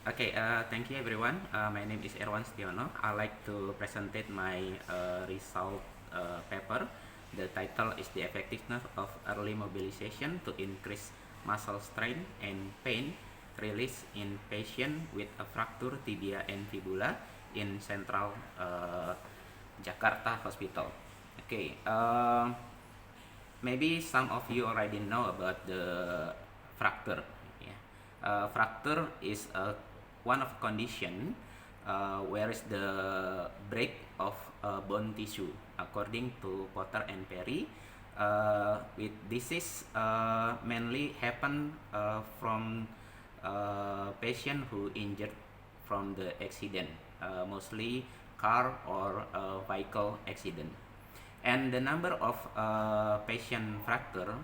Okay, thank you everyone. My name is Erwan Stiono. I like to present my result paper. The title is the effectiveness of early mobilization to increase muscle strain and pain release in patient with a fracture tibia and fibula in Central Jakarta Hospital. Okay, maybe some of you already know about the fracture. Yeah. Fracture is one of condition where is the break of bone tissue according to Potter and Perry. With this is mainly happen from patient who injured from the accident, mostly car or vehicle accident, and the number of patient fracture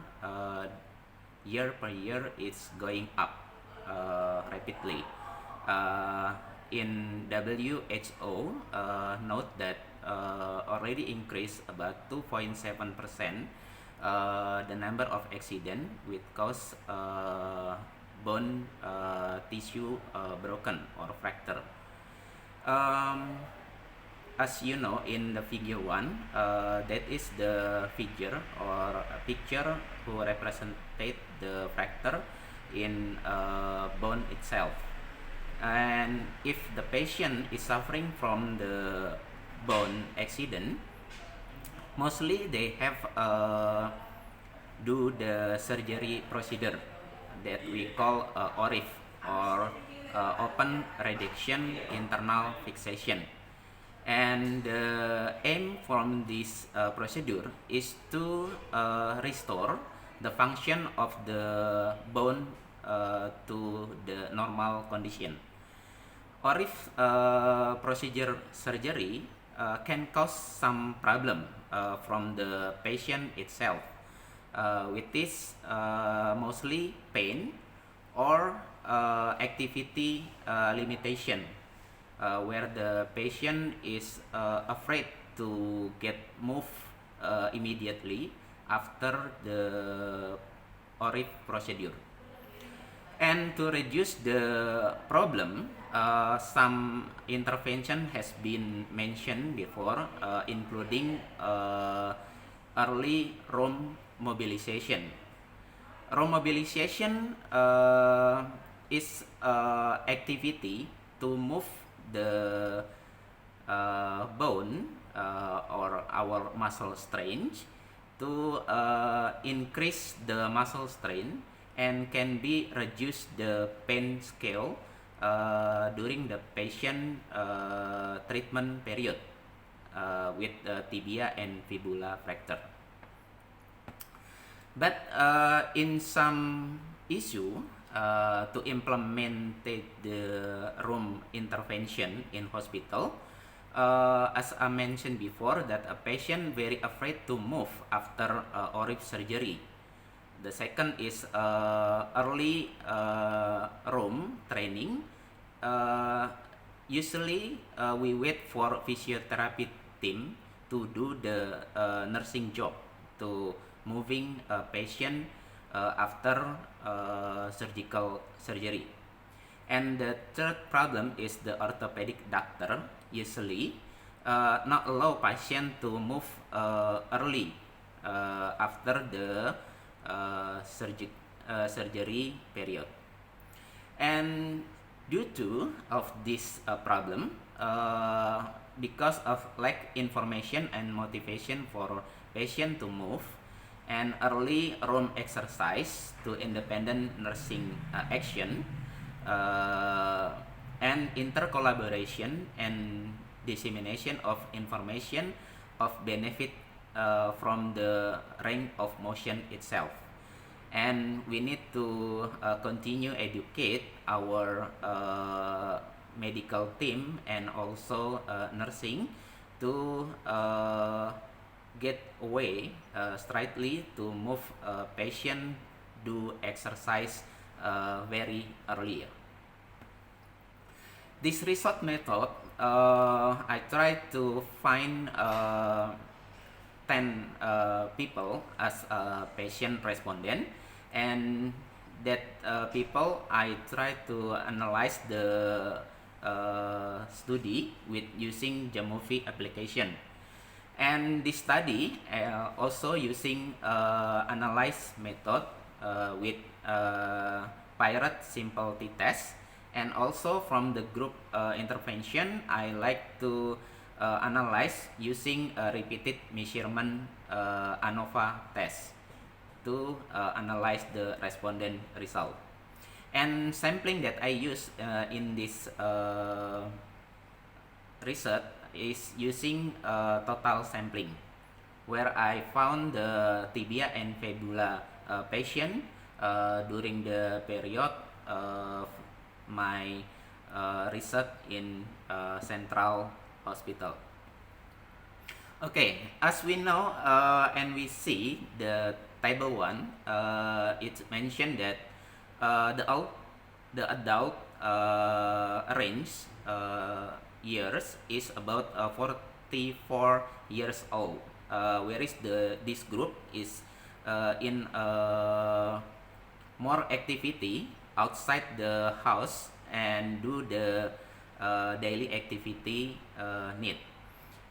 year per year is going up rapidly. Uh, in WHO note that already increased about 2.7% the number of accident with cause bone tissue broken or fracture. Um, as you know in the figure 1, that is the figure or a picture who represented the fracture in bone itself. And if the patient is suffering from the bone accident, mostly they have do the surgery procedure that we call ORIF, or open reduction internal fixation. And the aim from this procedure is to restore the function of the bone to the normal condition. Or if procedure surgery can cause some problem from the patient itself, with this mostly pain or activity limitation, where the patient is afraid to get moved immediately after the ORIF procedure. And to reduce the problem, some intervention has been mentioned before, including early ROM mobilization. ROM mobilization is activity to move the bone or our muscle strain to increase the muscle strain and can be reduce the pain scale during the patient treatment period with tibia and fibula fracture. But in some issue to implement the room intervention in hospital, as I mentioned before, that a patient very afraid to move after ORIF surgery. The second is early room training. Usually we wait for physiotherapy team to do the nursing job to moving a patient after surgical surgery. And the third problem is the orthopedic doctor usually not allow patient to move early after the surgery period. And due to of this problem, because of lack information and motivation for patient to move, and early room exercise to independent nursing action, and intercollaboration and dissemination of information of benefit from the range of motion itself. And we need to continue educate our medical team and also nursing to get away straightly to move patient do exercise very early. This result method, I try to find 10 people as a patient respondent, and that people, I try to analyze the study with using Jamovi application. And this study also using analyze method with Pirate simple t-test, and also from the group intervention I like to analyze using repeated measurement ANOVA test to analyze the respondent result. And sampling that I use in this research is using total sampling, where I found the tibia and fibula patient during the period of my research in Central Hospital. Okay, as we know and we see the table 1, it mentioned that the adult range years is about 44 years old, whereas this group is in more activity outside the house and do the daily activity need.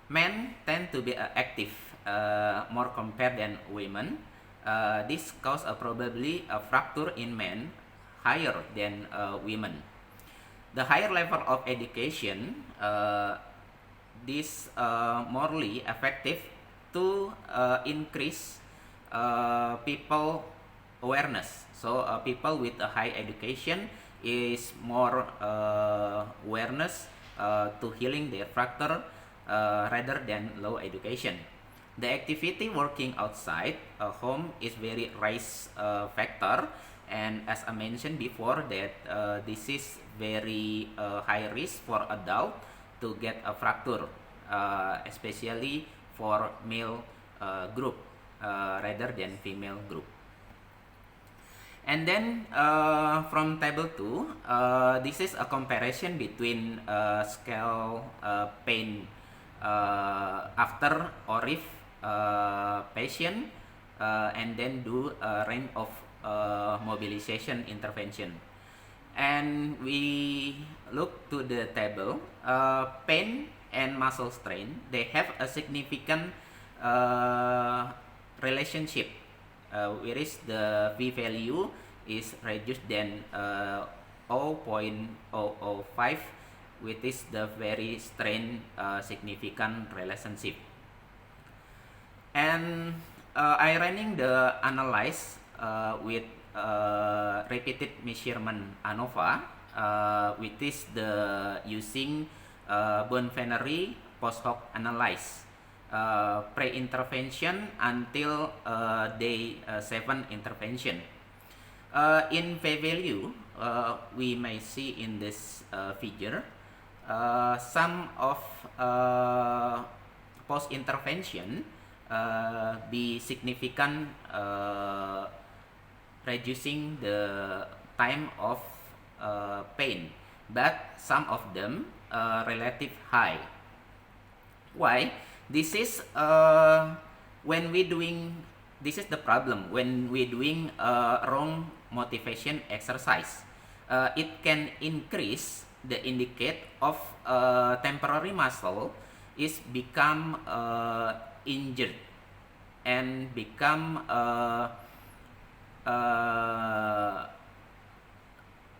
Men tend to be active more compared than women. This cause probably a fracture in men higher than women. The higher level of education, this morely effective to increase people awareness. So people with a high education is more awareness to healing their fracture rather than low education. The activity working outside home is very risk factor, and as I mentioned before that this is very high risk for adult to get a fracture, especially for male group rather than female group. And then from table 2, this is a comparison between scale pain after ORIF patient and then do a range of mobilization intervention. And we look to the table, pain and muscle strain, they have a significant relationship, whereas the V value is reduced than 0.005, which is the very strain significant relationship. And I running the analyze with repeated measurement ANOVA, which is the using Bonferroni post hoc analyze pre-intervention until day 7 intervention. In V value, we may see in this figure some of post-intervention be significant reducing the time of pain, but some of them relative high. Why? This is when we doing, this is the problem when we doing wrong motivation exercise. It can increase the indicate of temporary muscle is become injured and become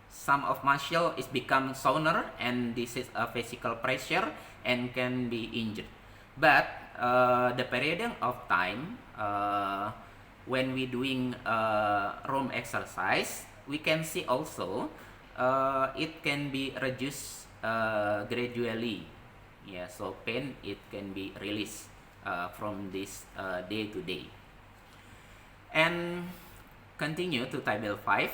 some of muscle is become sooner, and this is a physical pressure and can be injured. But the period of time when we doing wrong exercise, we can see also it can be reduced gradually. Yeah, so pain it can be released from this day to day. And continue to table 5.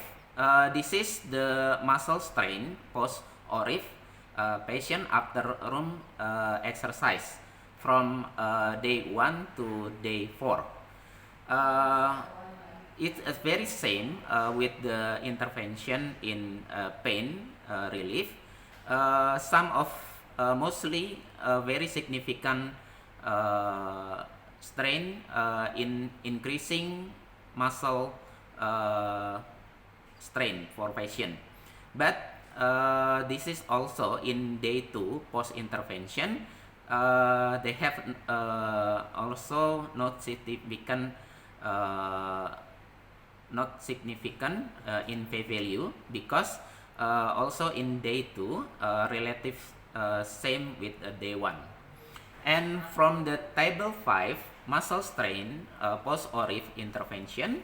This is the muscle strain post ORIF patient after room exercise from day 1 to day 4. It's very same with the intervention in pain relief. Some of mostly very significant strain in increasing muscle strain for patient. But this is also in day 2 post intervention. They have also not significant in p-value, because also in day 2 relative same with day 1. And from the table 5 muscle strain post ORIF intervention,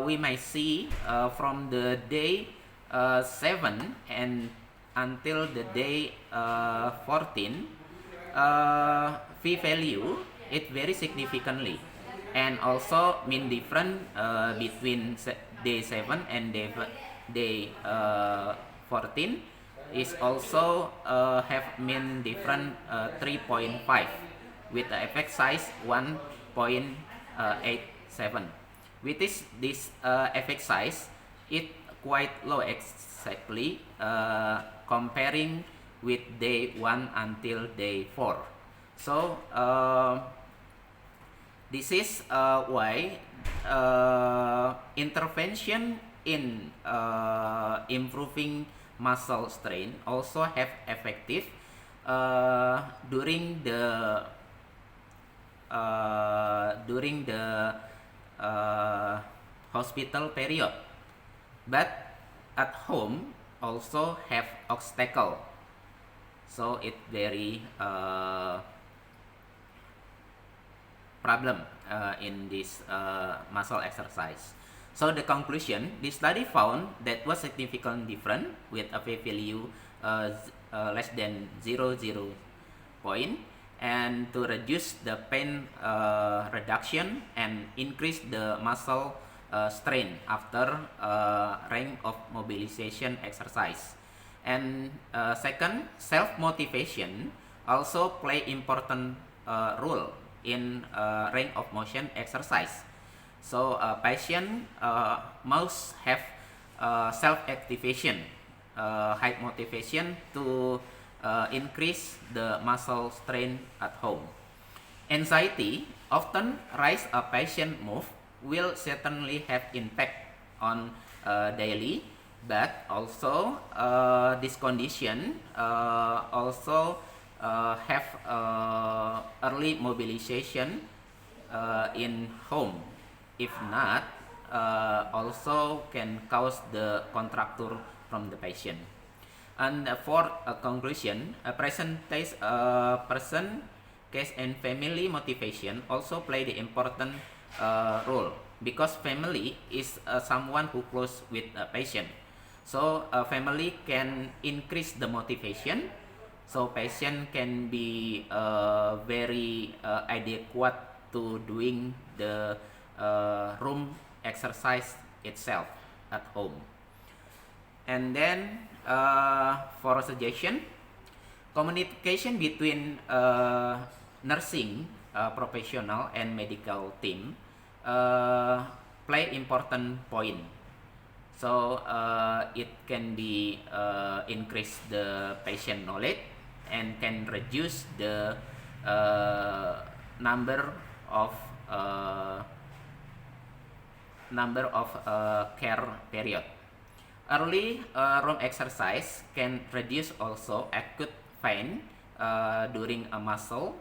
we might see from the day 7 and until the day 14, p-value it very significantly, and also mean difference between day 7 and day 14 is also have mean different 3.5 with the effect size 1.87. With this effect size, it quite low exactly comparing with day 1 until day 4. So this is why intervention in improving muscle strain also have effective during the hospital period, but at home also have obstacle, so it very problem in this muscle exercise. So the conclusion, this study found that was significantly different with a p-value less than 0.0 point, and to reduce the pain reduction and increase the muscle strain after range of mobilization exercise. And second, self-motivation also play important role in range of motion exercise. So patient must have self-activation, high motivation to increase the muscle strain at home. Anxiety often rise a patient move will certainly have impact on daily, but also this condition also have early mobilization in home. If not, also can cause the contracture from the patient. And for a conclusion, a person case and family motivation also play the important role, because family is someone who close with a patient. So a family can increase the motivation, so patient can be very adequate to doing the room exercise itself at home. And then for a suggestion, communication between nursing professional and medical team play important point. So it can be increase the patient knowledge and can reduce the number of care period. Early room exercise can reduce also acute pain during a muscle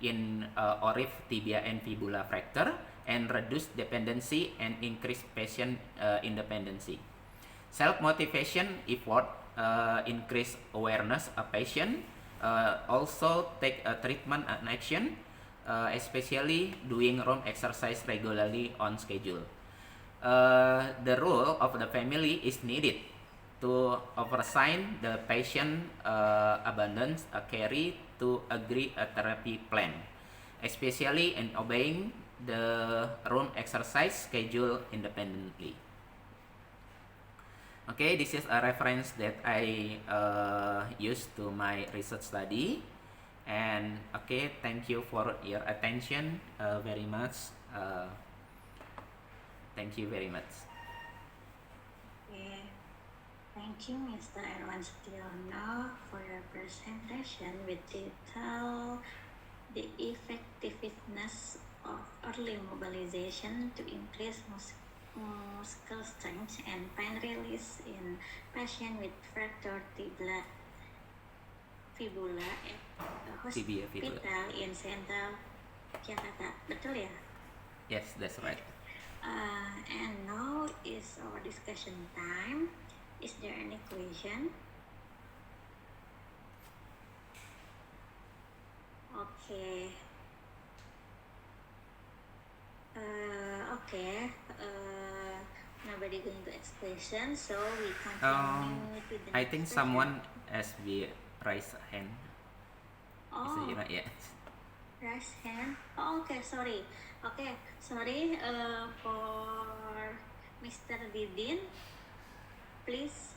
in ORIF, tibia, and fibula fracture, and reduce dependency and increase patient independency. Self-motivation effort increase awareness of patient, also take a treatment and action, especially doing room exercise regularly on schedule. The role of the family is needed to oversee the patient abandons a carry to agree a therapy plan, especially in obeying the room exercise schedule independently. Okay, this is a reference that I used to my research study. And okay, thank you for your attention very much. Thank you very much. Okay. Thank you, Mr. Erwan Setiono, for your presentation with detail the effectiveness of early mobilization to increase muscle strength and pain release in patient with fractured fibula at Tibia hospital fibula. in Central Jakarta. Betul ya? Yes, that's right. And now is our discussion time. Is there any question? Okay. Okay. Nobody going to ask questions, so we continue to the I next think question. someone has the raise hand. Oh, Yeah. raise hand. Oh, okay, sorry. Okay, sorry for Mr. Didin. Please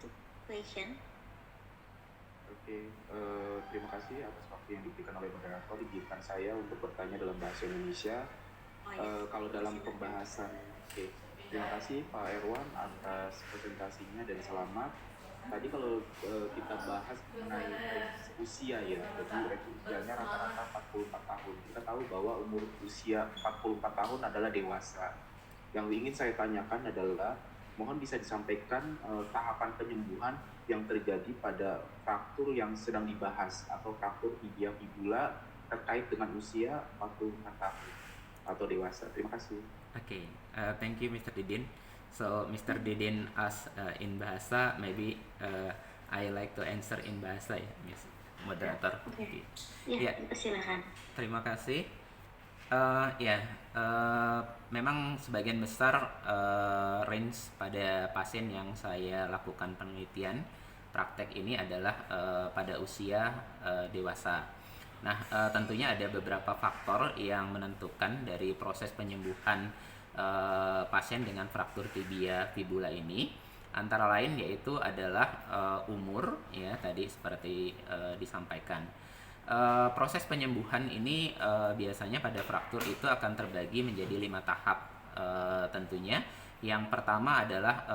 to question. Oke, terima kasih atas waktu yang diberikan oleh moderator izinkan saya untuk bertanya dalam bahasa Indonesia. Oh ya. Kalau dalam Silakan. pembahasan, oke, terima kasih Pak Erwan atas presentasinya dan selamat. Tadi kalau kita bahas mengenai usia ya, jadi usianya rata-rata 44 tahun. Kita tahu bahwa umur usia 44 tahun adalah dewasa. Yang ingin saya tanyakan adalah, mohon bisa disampaikan tahapan penyembuhan yang terjadi pada fraktur yang sedang dibahas atau fraktur tibia fibula terkait dengan usia 44 tahun atau dewasa. Terima kasih. Okay, thank you, Mr. Didin. So, Mr. Didin asked in bahasa, maybe I like to answer in bahasa ya, Miss Moderator. Okay. Ya, silakan. Terima kasih. Memang sebagian besar range pada pasien yang saya lakukan penelitian praktek ini adalah pada usia dewasa. Nah, tentunya ada beberapa faktor yang menentukan dari proses penyembuhan pasien dengan fraktur tibia fibula ini. Antara lain yaitu adalah umur, ya tadi seperti disampaikan. Proses penyembuhan ini biasanya pada fraktur itu akan terbagi menjadi 5 tahap tentunya. Yang pertama adalah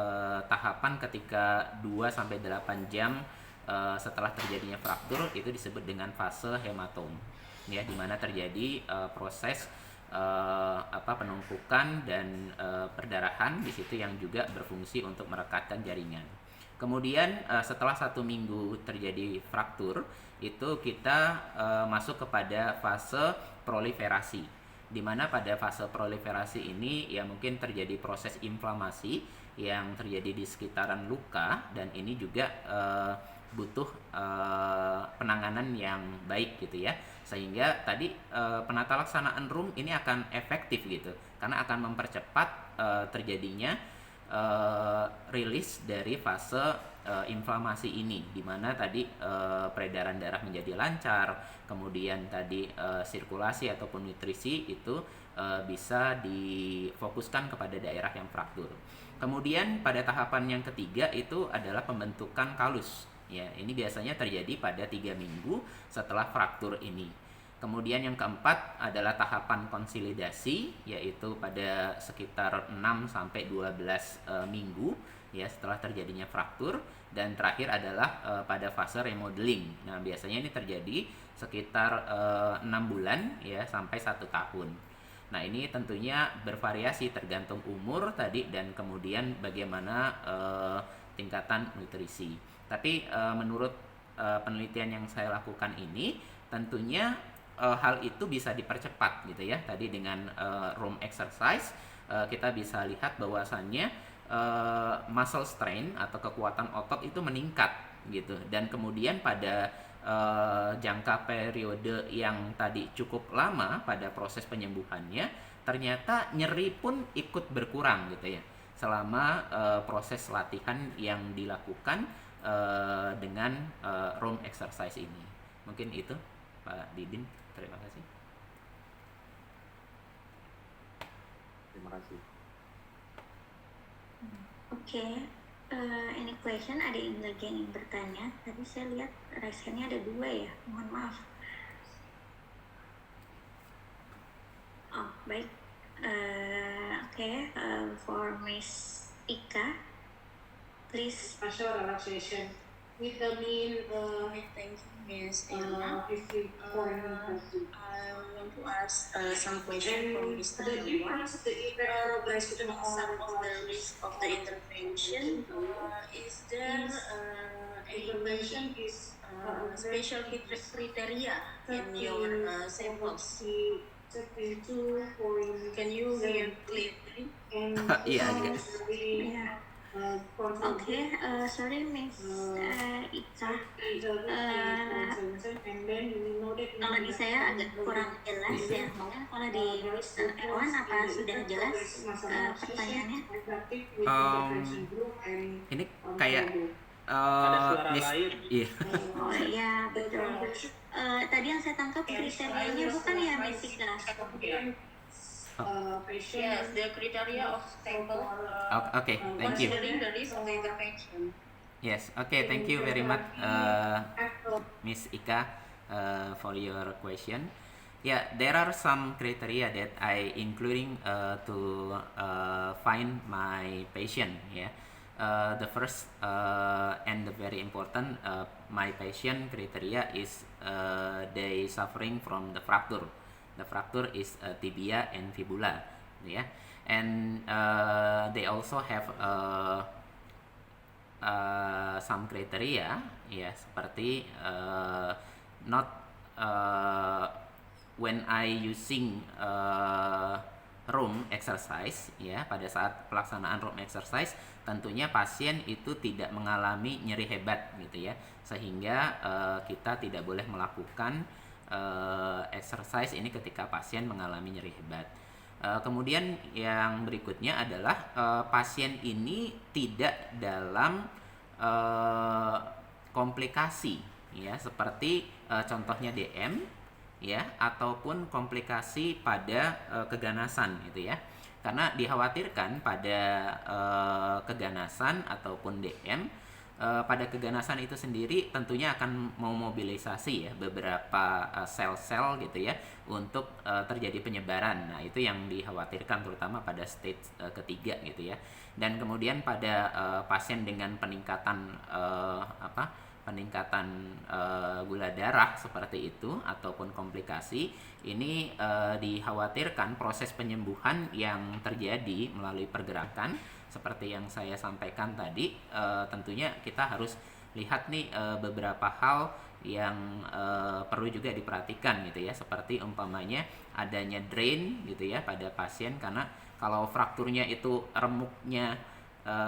tahapan ketika 2-8 jam setelah terjadinya fraktur, itu disebut dengan fase hematom, ya, di mana terjadi proses penumpukan dan perdarahan di situ yang juga berfungsi untuk merekatkan jaringan. Kemudian setelah 1 minggu terjadi fraktur, itu kita masuk kepada fase proliferasi, di mana pada fase proliferasi ini ya mungkin terjadi proses inflamasi yang terjadi di sekitaran luka, dan ini juga butuh penanganan yang baik gitu ya, sehingga tadi penata laksanaan room ini akan efektif gitu, karena akan mempercepat terjadinya rilis dari fase inflamasi ini, di mana tadi peredaran darah menjadi lancar, kemudian tadi sirkulasi ataupun nutrisi itu bisa difokuskan kepada daerah yang fraktur. Kemudian pada tahapan yang ketiga itu adalah pembentukan kalus. Ya, ini biasanya terjadi pada 3 minggu setelah fraktur ini. Kemudian yang keempat adalah tahapan konsolidasi, yaitu pada sekitar 6-12 minggu ya setelah terjadinya fraktur. Dan terakhir adalah pada fase remodeling. Nah, biasanya ini terjadi sekitar 6 bulan ya sampai 1 tahun. Nah, ini tentunya bervariasi tergantung umur tadi dan kemudian bagaimana tingkatan nutrisi. Tapi menurut penelitian yang saya lakukan ini, tentunya hal itu bisa dipercepat gitu ya. Tadi dengan room exercise kita bisa lihat bahwasannya muscle strain atau kekuatan otot itu meningkat gitu. Dan kemudian pada jangka periode yang tadi cukup lama pada proses penyembuhannya, ternyata nyeri pun ikut berkurang gitu ya selama proses latihan yang dilakukan dengan room exercise ini. Mungkin itu Pak Didin. Terima kasih. Terima kasih. Oke. Any question? Ada yang lagi yang ingin bertanya? Tadi saya lihat raise-nya ada 2 ya. Mohon maaf. Oh, baik. For Miss Ika, please. Facial relaxation. Vitamin, thank you, Miss Irma. I want to ask some question from Mr. Irma. Based on some of the list of the intervention, is there any special criteria in your samples? Can you hear clearly? Yeah, yeah. Yeah. Oke, sorry Miss Ika. Kalau di saya agak kurang jelas ya. Mungkin kalau di Mr. Erwan apa sudah jelas pertanyaannya? Ini kayak Ada suara Miss, lain. iya. Oh iya betul. Tadi yang saya tangkap kriterianya bukan ya Miss Ika? Yes, the criteria of sample. Okay, thank you. Considering the risk of the intervention. Yes, okay, thank you very much, Miss Ika, for your question. Yeah, there are some criteria that I including to find my patient. Yeah, the first and the very important, my patient criteria is they suffering from the fracture. The fracture is tibia and fibula. Yeah, and they also have some criteria ya seperti not when I using room exercise ya, pada saat pelaksanaan room exercise tentunya pasien itu tidak mengalami nyeri hebat gitu ya, sehingga kita tidak boleh melakukan exercise ini ketika pasien mengalami nyeri hebat. Kemudian yang berikutnya adalah pasien ini tidak dalam komplikasi ya, seperti contohnya DM ya, ataupun komplikasi pada keganasan gitu ya. Karena dikhawatirkan pada keganasan ataupun DM, pada keganasan itu sendiri tentunya akan memobilisasi ya beberapa sel-sel gitu ya untuk terjadi penyebaran. Nah, itu yang dikhawatirkan terutama pada stage ketiga gitu ya. Dan kemudian pada pasien dengan peningkatan gula darah seperti itu ataupun komplikasi ini, dikhawatirkan proses penyembuhan yang terjadi melalui pergerakan seperti yang saya sampaikan tadi, tentunya kita harus lihat nih beberapa hal yang perlu juga diperhatikan gitu ya, seperti umpamanya adanya drain gitu ya pada pasien, karena kalau frakturnya itu remuknya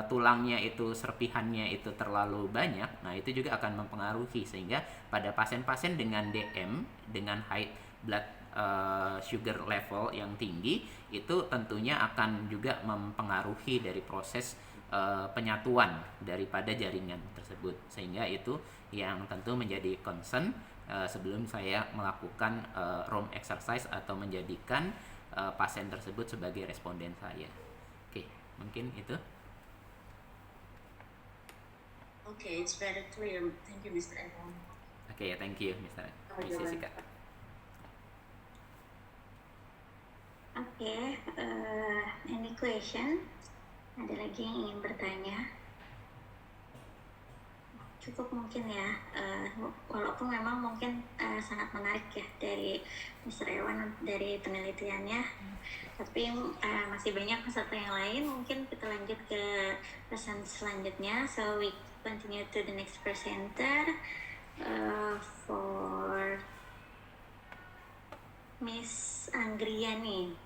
tulangnya itu serpihannya itu terlalu banyak, nah itu juga akan mempengaruhi, sehingga pada pasien-pasien dengan DM dengan high blood sugar level yang tinggi itu tentunya akan juga mempengaruhi dari proses penyatuan daripada jaringan tersebut, sehingga itu yang tentu menjadi concern sebelum saya melakukan room exercise atau menjadikan pasien tersebut sebagai responden saya. Oke, mungkin itu. Okay, it's very clear. Thank you, Mr. Edwin. Okay, thank you, Mr. Sika. Oke, any question? Ada lagi yang ingin bertanya? Cukup mungkin ya, walaupun memang mungkin sangat menarik ya dari Mr. Ewan dari penelitiannya, tapi masih banyak peserta yang lain. Mungkin kita lanjut ke pesan selanjutnya. So we continue to the next presenter for Miss Anggriani.